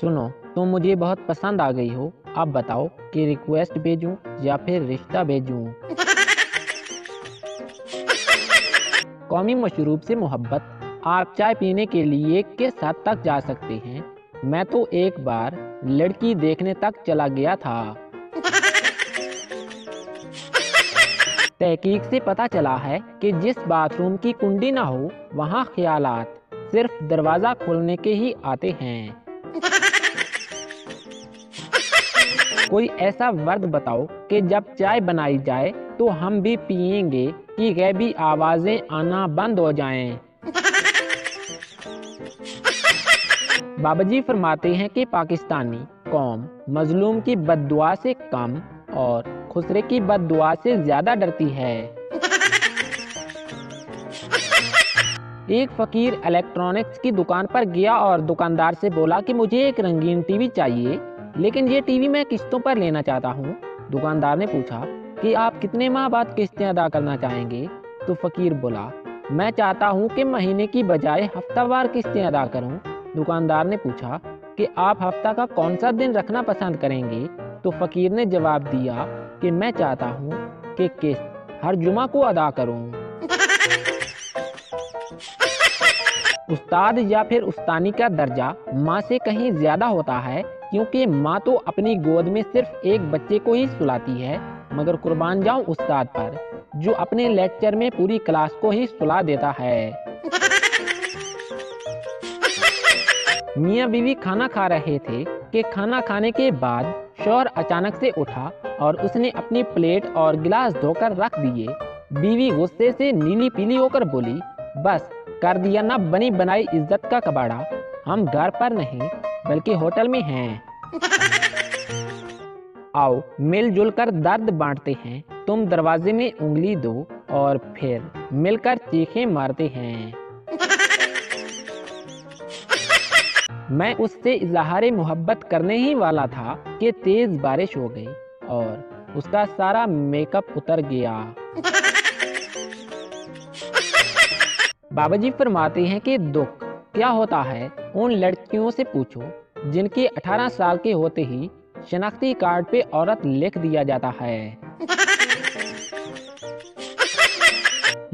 सुनो, तुम मुझे बहुत पसंद आ गई हो। अब बताओ कि रिक्वेस्ट भेजूं या फिर रिश्ता भेजूं। कौमी मशरूब से मोहब्बत। आप चाय पीने के लिए किस हद तक जा सकते हैं? मैं तो एक बार लड़की देखने तक चला गया था। तहकीक से पता चला है कि जिस बाथरूम की कुंडी ना हो वहाँ ख्यालात सिर्फ दरवाजा खोलने के ही आते हैं। कोई ऐसा वर्द बताओ कि जब चाय बनाई जाए तो हम भी पिएंगे कि गैबी आवाजें आना बंद हो जाएं। बाबा जी फरमाते हैं कि पाकिस्तानी कौम मजलूम की बद्दुआ से कम और खुसरे की बद्दुआ से ज्यादा डरती है। एक फकीर इलेक्ट्रॉनिक्स की दुकान पर गया और दुकानदार से बोला कि मुझे एक रंगीन टीवी चाहिए, लेकिन ये टीवी मैं किस्तों पर लेना चाहता हूँ। दुकानदार ने पूछा कि आप कितने माह बाद किस्तें अदा करना चाहेंगे? तो फकीर बोला, मैं चाहता हूँ कि महीने की बजाय हफ्तावार किस्तें अदा करूँ। दुकानदार ने पूछा कि आप हफ्ता का कौन सा दिन रखना पसंद करेंगे? तो फकीर ने जवाब दिया कि मैं चाहता हूँ कि किस्त हर जुमा को अदा करूँ। उस्ताद या फिर उस्तानी का दर्जा माँ से कहीं ज्यादा होता है, क्योंकि माँ तो अपनी गोद में सिर्फ एक बच्चे को ही सुलाती है, मगर कुर्बान जाऊं उस्ताद पर जो अपने लेक्चर में पूरी क्लास को ही सुला देता है। मियाँ बीवी खाना खा रहे थे कि खाना खाने के बाद शौहर अचानक से उठा और उसने अपनी प्लेट और गिलास धोकर रख दिए। बीवी गुस्से से नीली पीली होकर बोली, बस कर दिया ना बनी बनाई इज्जत का कबाड़ा। हम घर पर नहीं बल्कि होटल में हैं। आओ मिलजुल कर दर्द बांटते हैं। तुम दरवाजे में उंगली दो और फिर मिलकर चीखें मारते हैं। मैं उससे इजहारे मोहब्बत करने ही वाला था कि तेज बारिश हो गई और उसका सारा मेकअप उतर गया। बाबा जी फरमाते हैं कि दुख क्या होता है उन लड़कियों से पूछो जिनके 18 साल के होते ही शनाख्ती कार्ड पे औरत लिख दिया जाता है।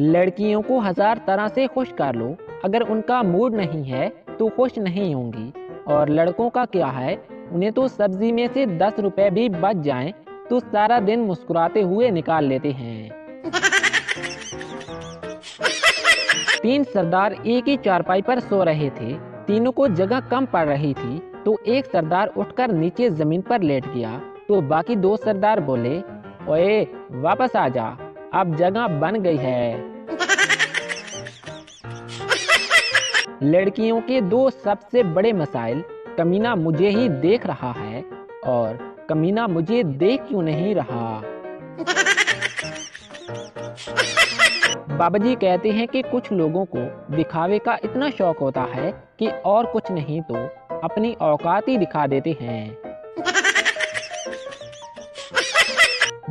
लड़कियों को हजार तरह से खुश कर लो, अगर उनका मूड नहीं है तो खुश नहीं होंगी। और लड़कों का क्या है, उन्हें तो सब्जी में से 10 रुपए भी बच जाएं तो सारा दिन मुस्कुराते हुए निकाल लेते हैं। 3 सरदार एक ही चारपाई पर सो रहे थे। तीनों को जगह कम पड़ रही थी तो एक सरदार उठकर नीचे जमीन पर लेट गया तो बाकी 2 सरदार बोले, ओए वापस आ जा, अब जगह बन गई है। लड़कियों के 2 सबसे बड़े मसाइल, कमीना मुझे ही देख रहा है और कमीना मुझे देख क्यों नहीं रहा। बाबा जी कहते हैं कि कुछ लोगों को दिखावे का इतना शौक होता है कि और कुछ नहीं तो अपनी औकात ही दिखा देते हैं।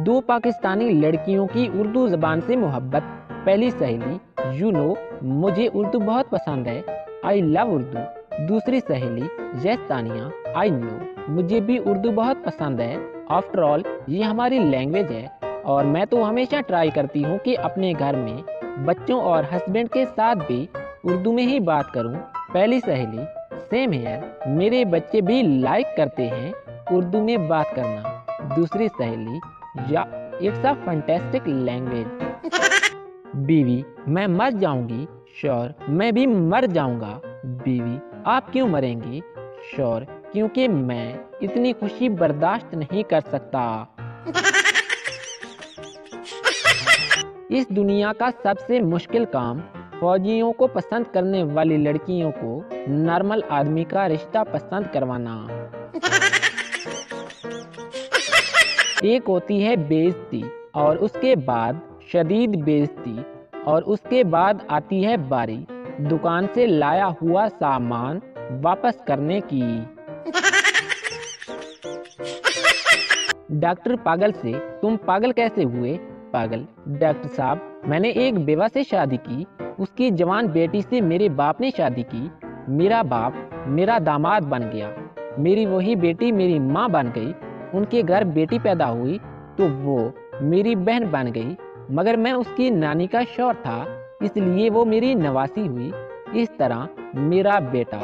2 पाकिस्तानी लड़कियों की उर्दू जबान से मोहब्बत। पहली सहेली, यू नो मुझे उर्दू बहुत पसंद है, आई लव उर्दू। दूसरी सहेली, यस तानिया, आई नो मुझे भी उर्दू बहुत पसंद है, आफ्टर ऑल ये हमारी लैंग्वेज है और मैं तो हमेशा ट्राई करती हूँ कि अपने घर में बच्चों और हस्बैंड के साथ भी उर्दू में ही बात करूँ। पहली सहेली, सेम हियर, मेरे बच्चे भी लाइक करते हैं उर्दू में बात करना। दूसरी सहेली, या इट्स अ फैंटास्टिक लैंग्वेज। बीवी, मैं मर जाऊंगी। शौहर, मैं भी मर जाऊंगा। बीवी, आप क्यों मरेंगी? शौहर, क्योंकि मैं इतनी खुशी बर्दाश्त नहीं कर सकता। इस दुनिया का सबसे मुश्किल काम फौजियों को पसंद करने वाली लड़कियों को नॉर्मल आदमी का रिश्ता पसंद करवाना। एक होती है बेइज्जती और उसके बाद शदीद बेइज्जती और उसके बाद आती है बारी दुकान से लाया हुआ सामान वापस करने की। डॉक्टर पागल से, तुम पागल कैसे हुए? पागल, डॉक्टर साहब मैंने एक बेवा से शादी की, उसकी जवान बेटी से मेरे बाप ने शादी की, मेरा बाप मेरा दामाद बन गया, मेरी वही बेटी मेरी माँ बन गई। उनके घर बेटी पैदा हुई तो वो मेरी बहन बन गई, मगर मैं उसकी नानी का शौहर था, इसलिए वो मेरी नवासी हुई। इस तरह मेरा बेटा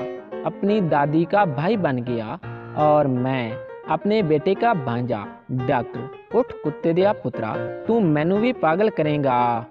अपनी दादी का भाई बन गया और मैं अपने बेटे का भांजा। डॉक्टर, उठ कुत्ते दिया पुत्रा, तू मैनू भी पागल करेगा।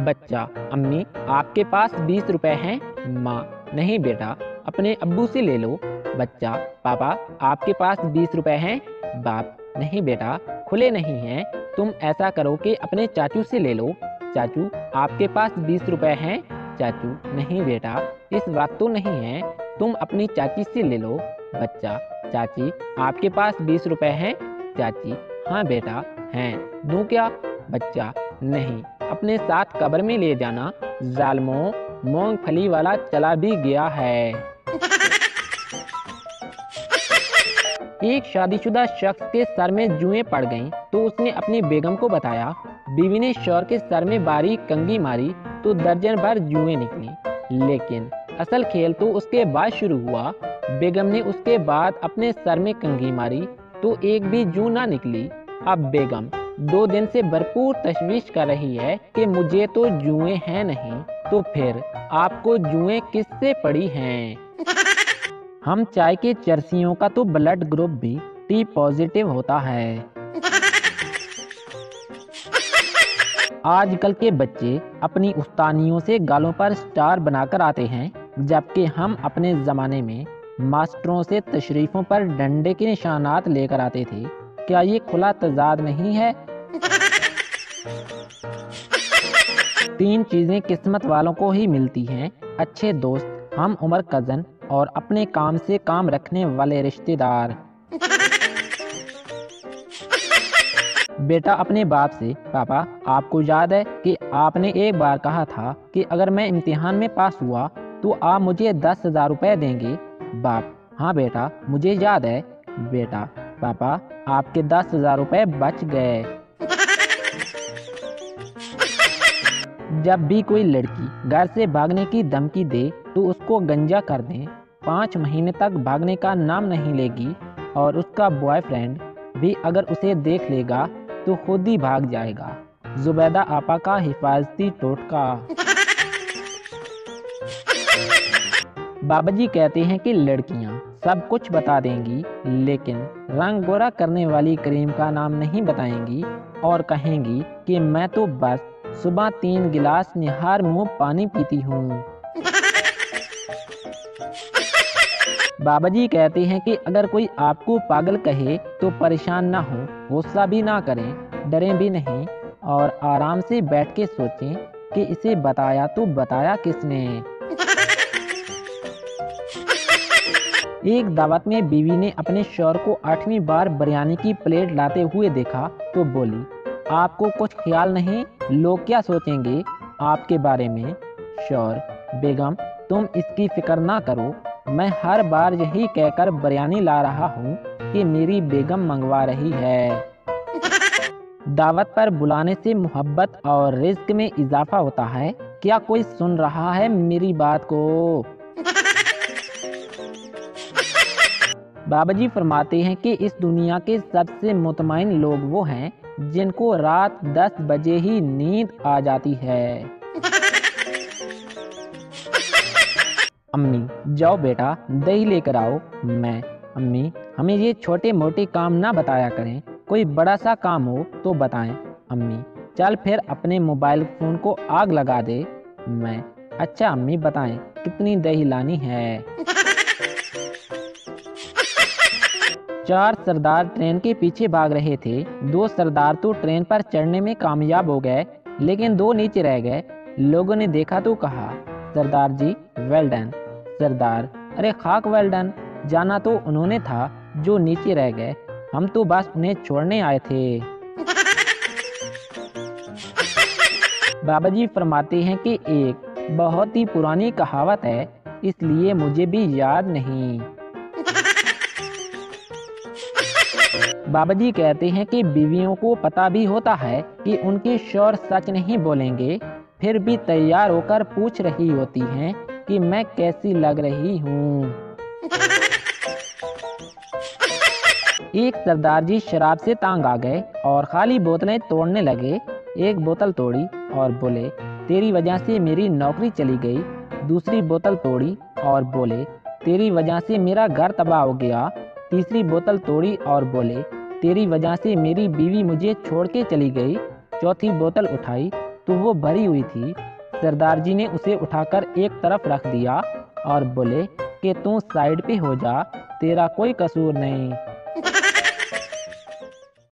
बच्चा, अम्मी आपके पास 20 रुपए हैं? माँ, नहीं बेटा, अपने अब्बू से ले लो। बच्चा, पापा आपके पास 20 रुपए हैं? बाप, नहीं बेटा, खुले नहीं हैं, तुम ऐसा करो कि अपने चाचू से ले लो। चाचू, आपके पास 20 रुपए हैं? चाचू, नहीं बेटा, इस वक्त तो नहीं है, तुम अपनी चाची से ले लो। बच्चा, चाची आपके पास 20 रुपए हैं? चाची, हाँ बेटा हैं, दूं क्या? बच्चा, नहीं, अपने साथ कब्र में ले जाना, जालमों, मूंगफली वाला चला भी गया है। एक शादीशुदा शख्स के सर में जुएं पड़ गईं तो उसने अपनी बेगम को बताया। बीवी ने शौहर के सर में बारीक कंघी मारी तो दर्जन भर जुएं निकली, लेकिन असल खेल तो उसके बाद शुरू हुआ। बेगम ने उसके बाद अपने सर में कंघी मारी तो एक भी जू ना निकली। अब बेगम 2 दिन से भरपूर तशवीश कर रही है कि मुझे तो जुएं हैं नहीं, तो फिर आपको जुएं किससे पड़ी हैं? हम चाय के चर्सियों का तो ब्लड ग्रुप भी टी पॉजिटिव होता है। आजकल के बच्चे अपनी उस्तानियों से गालों पर स्टार बनाकर आते हैं, जबकि हम अपने ज़माने में मास्टरों से तशरीफों पर डंडे के निशानात लेकर आते थे। क्या ये खुला तजाद नहीं है? 3 चीज़ें किस्मत वालों को ही मिलती हैं: अच्छे दोस्त, हम उम्र कज़न और अपने काम से काम रखने वाले रिश्तेदार। बेटा अपने बाप से, पापा आपको याद है कि आपने एक बार कहा था कि अगर मैं इम्तिहान में पास हुआ तो आप मुझे 10,000 रुपए देंगे। बाप, हाँ बेटा मुझे याद है। बेटा, पापा आपके 10,000 रुपए बच गए। जब भी कोई लड़की घर से भागने की धमकी दे तो उसको गंजा कर दें। 5 महीने तक भागने का नाम नहीं लेगी और उसका बॉयफ्रेंड भी अगर उसे देख लेगा तो खुद ही भाग जाएगा। जुबैदा आपा का हिफाजती टोटका। बाबा जी कहते हैं कि लड़कियां सब कुछ बता देंगी, लेकिन रंग गोरा करने वाली क्रीम का नाम नहीं बताएंगी और कहेंगी कि मैं तो बस सुबह 3 गिलास निहार मुंह पानी पीती हूँ। बाबा जी कहते हैं कि अगर कोई आपको पागल कहे तो परेशान ना हो, गुस्सा भी ना करें, डरें भी नहीं और आराम से बैठ के सोचें कि इसे बताया तो बताया किसने। एक दावत में बीवी ने अपने शौहर को 8वीं बार बिरयानी की प्लेट लाते हुए देखा तो बोली, आपको कुछ ख्याल नहीं, लोग क्या सोचेंगे आपके बारे में? शौहर, बेगम तुम इसकी फिक्र ना करो, मैं हर बार यही कहकर बिरयानी ला रहा हूँ कि मेरी बेगम मंगवा रही है। दावत पर बुलाने से मोहब्बत और रिज्क में इजाफा होता है। क्या कोई सुन रहा है मेरी बात को? बाबा जी फरमाते हैं कि इस दुनिया के सबसे मुतमईन लोग वो हैं जिनको रात 10 बजे ही नींद आ जाती है। अम्मी जाओ बेटा दही लेकर आओ। मैं, अम्मी हमें ये छोटे मोटे काम ना बताया करें, कोई बड़ा सा काम हो तो बताएं। अम्मी, चल फिर अपने मोबाइल फोन को आग लगा दे। मैं, अच्छा अम्मी बताएं कितनी दही लानी है? 4 सरदार ट्रेन के पीछे भाग रहे थे। 2 सरदार तो ट्रेन पर चढ़ने में कामयाब हो गए, लेकिन 2 नीचे रह गए। लोगों ने देखा तो कहा, सरदार जी वेल डन। सरदार, अरे खाक वेल डन, जाना तो उन्होंने था जो नीचे रह गए, हम तो बस उन्हें छोड़ने आए थे। बाबा जी फरमाते हैं कि एक बहुत ही पुरानी कहावत है, इसलिए मुझे भी याद नहीं। बाबा जी कहते हैं कि बीवियों को पता भी होता है कि उनके शौहर सच नहीं बोलेंगे, फिर भी तैयार होकर पूछ रही होती हैं کہ میں کیسی لگ رہی ہوں۔ ایک سردار جی شراب سے تانگ آ گئے اور خالی بوتلیں توڑنے لگے۔ ایک بوتل توڑی اور بولے تیری وجہ سے میری نوکری چلی گئی۔ دوسری بوتل توڑی اور بولے تیری وجہ سے میرا گھر تباہ ہو گیا۔ تیسری بوتل توڑی اور بولے تیری وجہ سے میری بیوی مجھے چھوڑ کے چلی گئی۔ چوتھی بوتل اٹھائی تو وہ بھری ہوئی تھی۔ سردار جی نے اسے اٹھا کر ایک طرف رکھ دیا اور بولے کہ تو سائیڈ پہ ہو جا، تیرا کوئی قصور نہیں۔